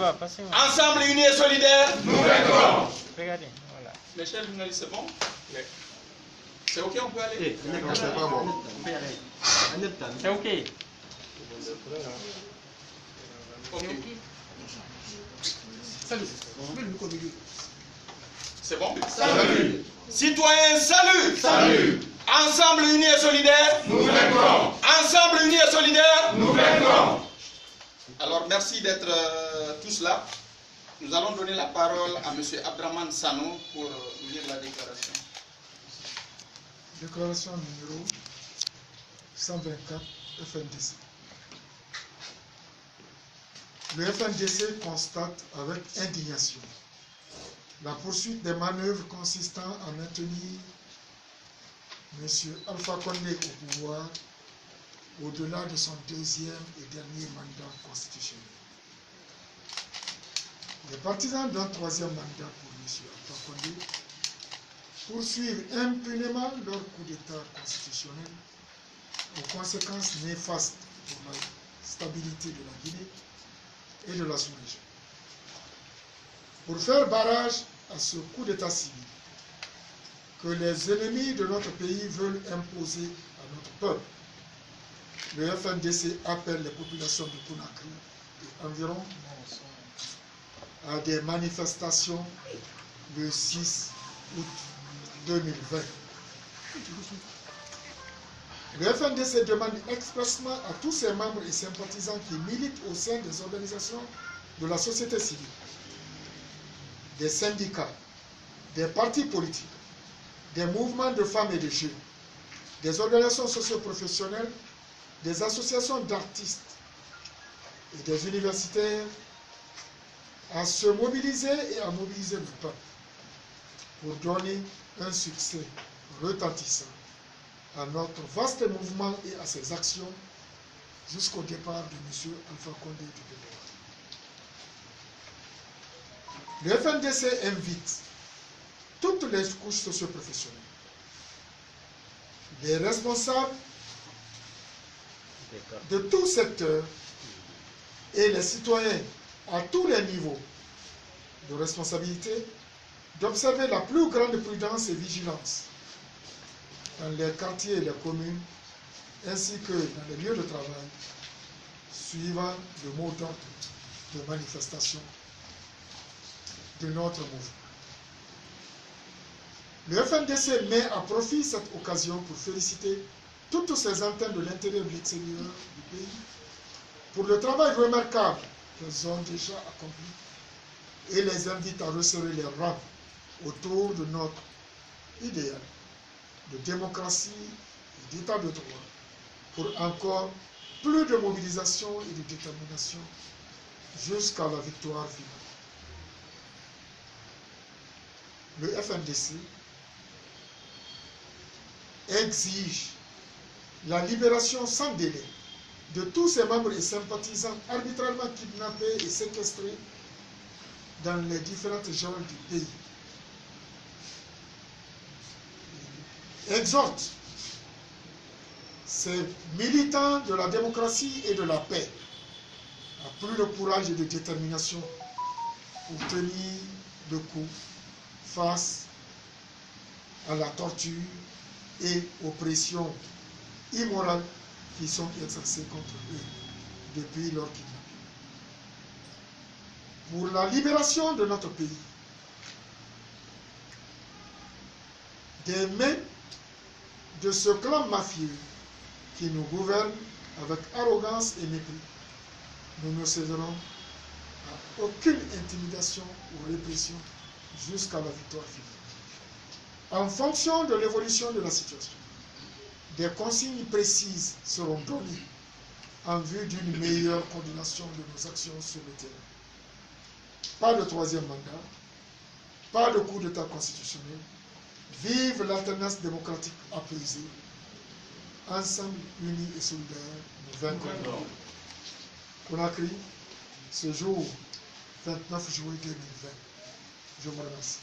va, passez-moi. Ensemble unis et solidaires, nous vaincrons. Regardez, voilà. Mes chers journalistes, c'est bon? C'est ok, on peut aller? Non, c'est pas bon. C'est ok. Ok. C'est bon? Salut. Citoyens, salut! Salut. Ensemble unis et solidaires, Nous vaincrons. ensemble unis et solidaires. Nous vaincrons. Alors, merci d'être tous là. Nous allons donner la parole à M. Abdraman Sano pour lire la déclaration. Déclaration numéro 124 FNDC. Le FNDC constate avec indignation la poursuite des manœuvres consistant à maintenir M. Alpha Condé au pouvoir au-delà de son deuxième et dernier mandat constitutionnel. Les partisans d'un troisième mandat pour M. Alpha Condé poursuivent impunément leur coup d'État constitutionnel aux conséquences néfastes pour la stabilité de la Guinée et de la sous-région. Pour faire barrage à ce coup d'État civil que les ennemis de notre pays veulent imposer à notre peuple, le FNDC appelle les populations de Conakry et environ à des manifestations le 6 août 2020. Le FNDC demande expressement à tous ses membres et sympathisants qui militent au sein des organisations de la société civile, des syndicats, des partis politiques, des mouvements de femmes et de jeunes, des organisations socio-professionnelles, des associations d'artistes et des universitaires à se mobiliser et à mobiliser le peuple pour donner un succès retentissant à notre vaste mouvement et à ses actions jusqu'au départ de M. Alpha Condé du pouvoir. Le FNDC invite toutes les couches socio-professionnelles, les responsables de tout secteur et les citoyens à tous les niveaux de responsabilité d'observer la plus grande prudence et vigilance dans les quartiers et les communes, ainsi que dans les lieux de travail, suivant le mot d'ordre de manifestation de notre mouvement. Le FNDC met à profit cette occasion pour féliciter toutes ces antennes de l'intérieur et de l'extérieur du pays pour le travail remarquable qu'elles ont déjà accompli et les invite à resserrer les rangs autour de notre idéal de démocratie et d'état de droit pour encore plus de mobilisation et de détermination jusqu'à la victoire finale. Le FNDC exige la libération sans délai de tous ses membres et sympathisants arbitrairement kidnappés et séquestrés dans les différentes régions du pays. Exhorte ces militants de la démocratie et de la paix à plus de courage et de détermination pour tenir le coup face à la torture et aux pressions immorales qui sont exercées contre eux depuis leur kidnapping. Pour la libération de notre pays, des mains de ce clan mafieux qui nous gouverne avec arrogance et mépris, nous ne céderons à aucune intimidation ou répression jusqu'à la victoire finale. En fonction de l'évolution de la situation, des consignes précises seront données en vue d'une meilleure coordination de nos actions sur le terrain. Pas de troisième mandat, pas de coup d'État constitutionnel. Vive l'alternance démocratique apaisée. Ensemble, unis et solidaires, nous vaincrons. Conakry, ce jour 29 juillet 2020. Je vous remercie.